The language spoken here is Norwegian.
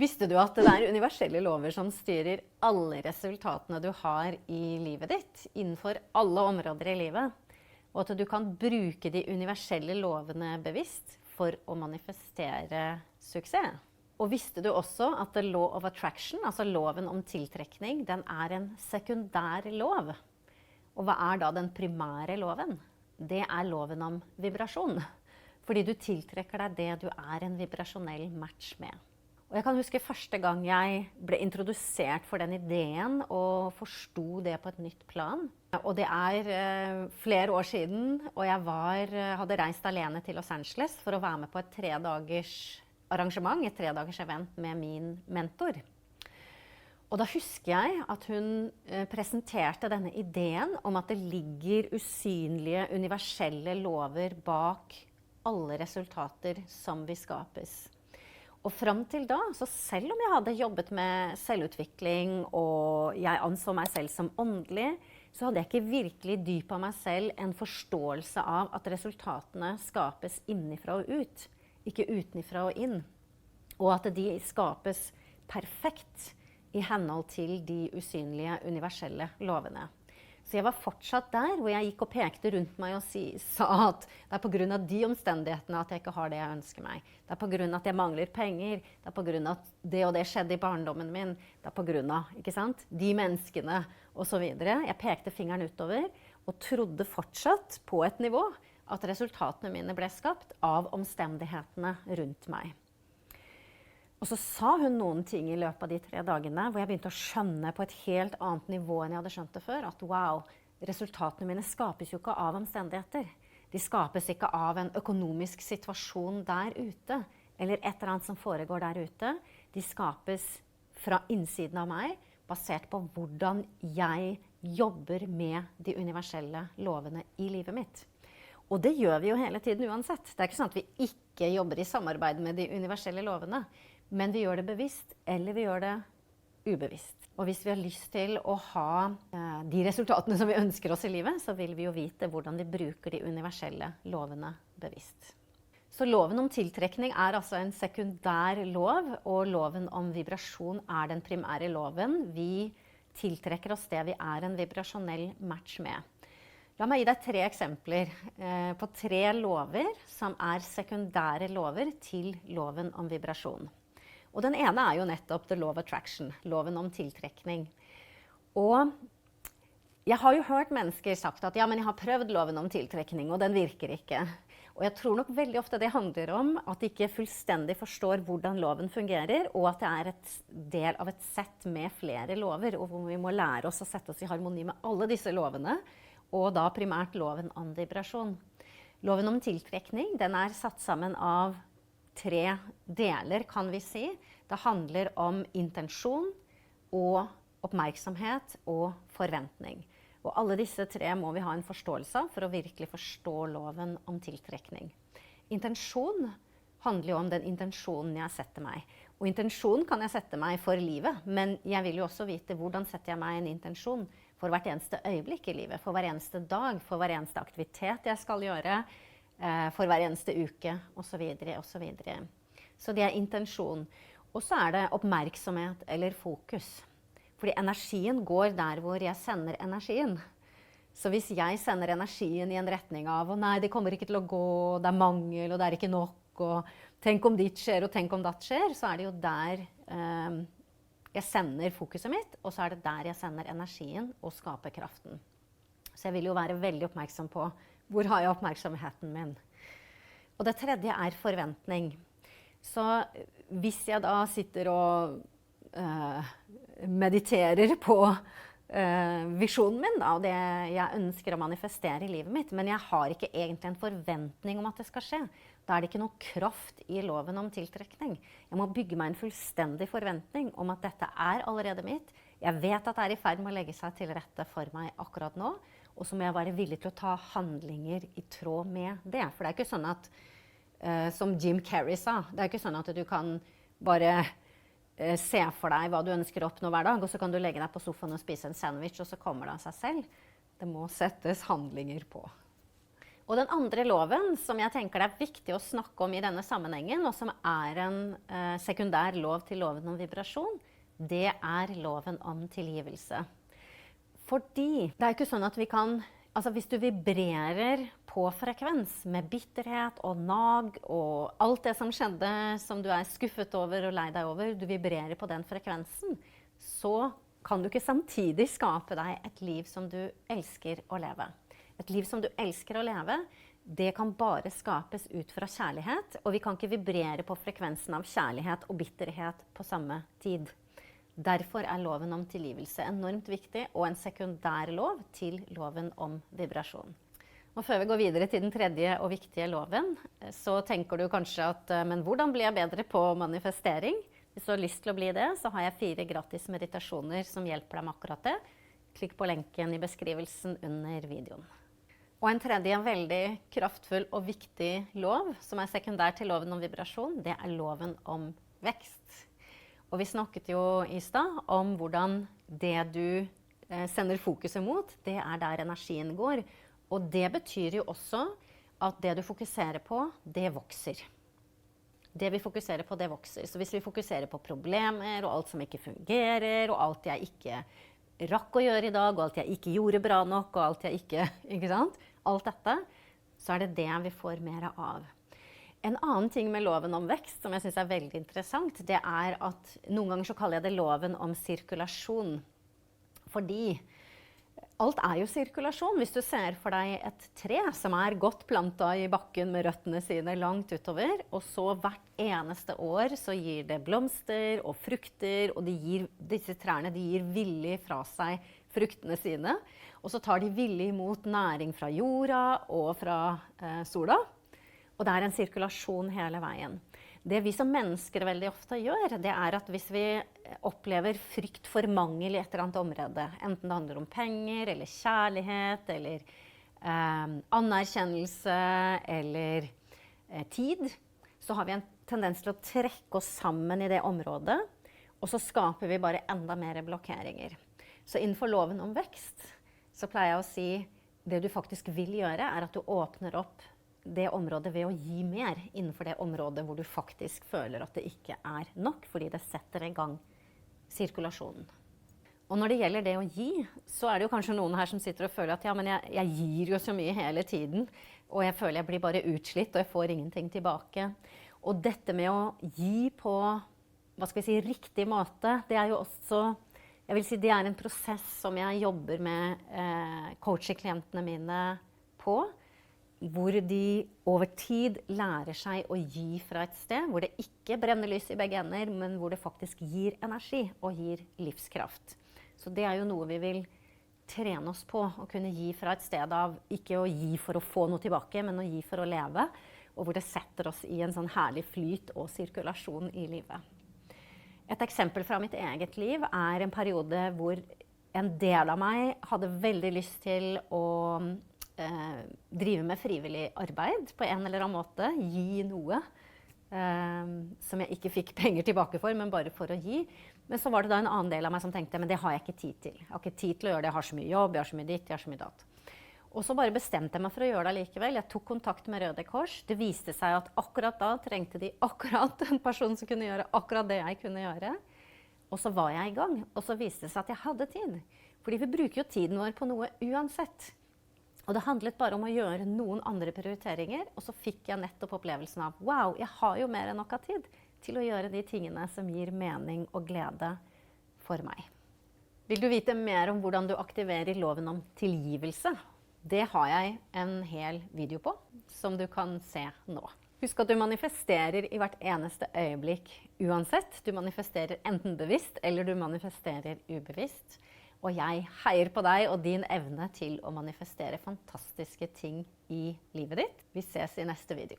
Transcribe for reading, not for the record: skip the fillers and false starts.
Visste du at det er universelle lover som styrer alle resultatene du har i livet ditt, innenfor alle områder i livet, og at du kan bruke de universelle lovene bevisst for å manifestere suksess? Og visste du også at the law of attraction, altså loven om tiltrekning, den er en sekundær lov? Og hva er da den primære loven? Det er loven om vibrasjon. Fordi du tiltrekker deg det du er en vibrasjonell match med. Og jeg kan huske første gang jeg ble introdusert for den ideen og forsto det på et nytt plan. Og det er flere år siden, og jeg hadde reist alene til Los Angeles for å være med på et 3-dagers arrangement, et 3-dagers event med min mentor. Og da husker jeg at hun presenterte denne ideen om at det ligger usynlige, universelle lover bak alle resultater som vi skapes. Og frem til da, så selv om jeg hadde jobbet med selvutvikling, og jeg anså meg selv som åndelig, så hadde jeg ikke virkelig dyp av meg selv en forståelse av at resultatene skapes innifra og ut, ikke utenifra og inn. Og at de skapes perfekt i henhold til de usynlige, universelle lovene. Så jeg var fortsatt der, hvor jeg gikk og pekte rundt meg og sa at det er på grunn av de omstendighetene at jeg ikke har det jeg ønsker meg. Det er på grunn av at jeg mangler penger. Det er på grunn av at det og det skjedde i barndommen min. Det er på grunn av, ikke sant? De menneskene, og så videre. Jeg pekte fingeren utover og trodde fortsatt på et nivå at resultatene mine ble skapt av omstendighetene rundt meg. Og så sa hun noen ting i løpet av de 3 dagene, hvor jeg begynte å skjønne på et helt annet nivå enn jeg hadde skjønt det før, at wow, resultatene mine skapes jo ikke av omstendigheter. De skapes ikke av en økonomisk situasjon der ute, eller et eller annet som foregår der ute. De skapes fra innsiden av meg, basert på hvordan jeg jobber med de universelle lovene i livet mitt. Og det gjør vi jo hele tiden uansett. Det er ikke sånn at vi ikke jobber i samarbeid med de universelle lovene. Men vi gjør det bevisst, eller vi gjør det ubevisst. Og hvis vi har lyst til å ha de resultatene som vi ønsker oss i livet, så vil vi jo vite hvordan vi bruker de universelle lovene bevisst. Så loven om tiltrekning er altså en sekundær lov, og loven om vibrasjon er den primære loven. Vi tiltrekker oss det vi er en vibrasjonell match med. La meg gi deg 3 eksempler på 3 lover som er sekundære lover til loven om vibrasjon. Og den ene er jo nettopp the law of attraction, loven om tiltrekning. Og jeg har jo hørt mennesker sagt at ja, men jeg har prøvd loven om tiltrekning, og den virker ikke. Og jeg tror nok veldig ofte det handler om at de ikke fullstendig forstår hvordan loven fungerer, og at det er et del av et sett med flere lover, og hvor vi må lære oss å sette oss i harmoni med alle disse lovene, og da primært loven om vibrasjon. Loven om tiltrekning, den er satt sammen av 3 deler, kan vi si. Det handler om intensjon og oppmerksomhet og forventning. Og alle disse 3 må vi ha en forståelse av for å virkelig forstå loven om tiltrekning. Intensjon handler jo om den intensjonen jeg setter meg. Og intensjon kan jeg sette meg for livet, men jeg vil jo også vite hvordan setter jeg meg en intensjon for hvert eneste øyeblikk i livet, for hver eneste dag, for hver eneste aktivitet jeg skal gjøre, for hver eneste uke, og så videre, og så videre. Så det er intensjon. Og så er det oppmerksomhet eller fokus. Fordi energien går der hvor jeg sender energien. Så hvis jeg sender energien i en retning av, å nei, det kommer ikke til å gå, det er mangel, og det er ikke nok, og tenk om ditt skjer, og tenk om datt skjer, så er det jo der jeg sender fokuset mitt, og så er det der jeg sender energien og skaper kraften. Så jeg vil jo være veldig oppmerksom på hvor har jeg oppmerksomheten min. Og det tredje er forventning. Så hvis jeg da sitter og mediterer på visjonen min, da, og det jeg ønsker å manifestere i livet mitt, men jeg har ikke egentlig en forventning om at det skal skje, da er det ikke noe kraft i loven om tiltrekning. Jeg må bygge meg en fullstendig forventning om at dette er allerede mitt. Jeg vet at det er i ferd med å legge seg til rette for meg akkurat nå, og så må jeg være villig til å ta handlinger i tråd med det. For det er ikke sånn at, som Jim Carrey sa, det er ikke sånn at du kan bare se for deg hva du ønsker å oppnå hver dag, og så kan du legge deg på sofaen og spise en sandwich, og så kommer det av seg selv. Det må settes handlinger på. Og den andre loven som jeg tenker det er viktig å snakke om i denne sammenhengen, og som er en sekundær lov til loven om vibrasjon, det er loven om tilgivelse. Fordi det er ikke sånn at vi kan, altså hvis du vibrerer på frekvens med bitterhet og nag og alt det som skjedde som du er skuffet over og lei deg over, du vibrerer på den frekvensen, så kan du ikke samtidig skape deg et liv som du elsker å leve. Et liv som du elsker å leve, det kan bare skapes ut fra kjærlighet, og vi kan ikke vibrere på frekvensen av kjærlighet og bitterhet på samme tid. Derfor er loven om tilgivelse enormt viktig, og en sekundær lov til loven om vibrasjon. Og før vi går videre til den tredje og viktige loven, så tenker du kanskje at men hvordan blir jeg bedre på manifestering? Hvis du har lyst til å bli det, så har jeg 4 gratis meditasjoner som hjelper deg med akkurat det. Klikk på lenken i beskrivelsen under videoen. Og en tredje veldig kraftfull og viktig lov, som er sekundær til loven om vibrasjon, det er loven om vekst. Og vi snakket jo i stad om hvordan det du sender fokuset mot, det er der energien går. Og det betyr jo også at det du fokuserer på, det vokser. Det vi fokuserer på, det vokser. Så hvis vi fokuserer på problemer og alt som ikke fungerer, og alt jeg ikke rakk å gjøre i dag, og alt jeg ikke gjorde bra nok, og alt jeg ikke sant? Alt dette, så er det det vi får mer av. En annen ting med loven om vekst, som jeg synes er veldig interessant, det er at noen ganger så kaller jeg det loven om sirkulasjon. Fordi alt er jo sirkulasjon. Hvis du ser for deg et tre som er godt plantet i bakken med røttene sine langt utover, og så hvert eneste år så gir det blomster og frukter, og disse trærne de gir villig fra seg fruktene sine, og så tar de villig imot næring fra jorda og fra sola. Og det er en sirkulasjon hele veien. Det vi som mennesker veldig ofte gjør, det er at hvis vi opplever frykt for mangel i et eller annet område, enten det handler om penger, eller kjærlighet, eller anerkjennelse, eller tid, så har vi en tendens til å trekke oss sammen i det området, og så skaper vi bare enda mer blokkeringer. Så innenfor loven om vekst, så pleier jeg å si, det du faktisk vil gjøre, er at du åpner opp det området ved å gi mer innenfor det området hvor du faktisk føler at det ikke er nok, fordi det setter i gang sirkulasjonen. Og når det gjelder det å gi, så er det jo kanskje noen her som sitter og føler at ja, men jeg gir jo så mye hele tiden, og jeg føler jeg blir bare utslitt, og jeg får ingenting tilbake. Og dette med å gi på, hva skal vi si, riktig måte, det er jo også, jeg vil si det er en prosess som jeg jobber med coaching-klientene mine på, hvor de over tid lærer seg å gi fra et sted, hvor det ikke brenner lys i begge ender, men hvor det faktisk gir energi og gir livskraft. Så det er jo noe vi vil trene oss på, å kunne gi fra et sted av ikke å gi for å få noe tilbake, men å gi for å leve, og hvor det setter oss i en sånn herlig flyt og sirkulasjon i livet. Et eksempel fra mitt eget liv er en periode hvor en del av meg hadde veldig lyst til å drive med frivillig arbeid på en eller annen måte, gi noe som jeg ikke fikk penger tilbake for, men bare for å gi. Men så var det da en annen del av meg som tenkte, men det har jeg ikke tid til. Jeg har ikke tid til å gjøre det, jeg har så mye jobb, jeg har så mye ditt, jeg har så mye datt. Og så bare bestemte jeg meg for å gjøre det likevel. Jeg tok kontakt med Røde Kors. Det viste seg at akkurat da trengte de akkurat en person som kunne gjøre akkurat det jeg kunne gjøre. Og så var jeg i gang, og så viste det seg at jeg hadde tid. Fordi vi bruker jo tiden vår på noe uansett. Og det handlet bare om å gjøre noen andre prioriteringer, og så fikk jeg nettopp opplevelsen av wow, jeg har jo mer enn nok av tid til å gjøre de tingene som gir mening og glede for meg. Vil du vite mer om hvordan du aktiverer loven om tilgivelse? Det har jeg en hel video på, som du kan se nå. Husk at du manifesterer i hvert eneste øyeblikk uansett. Du manifesterer enten bevisst, eller du manifesterer ubevisst. Og jeg heier på deg og din evne til å manifestere fantastiske ting i livet ditt. Vi ses i neste video.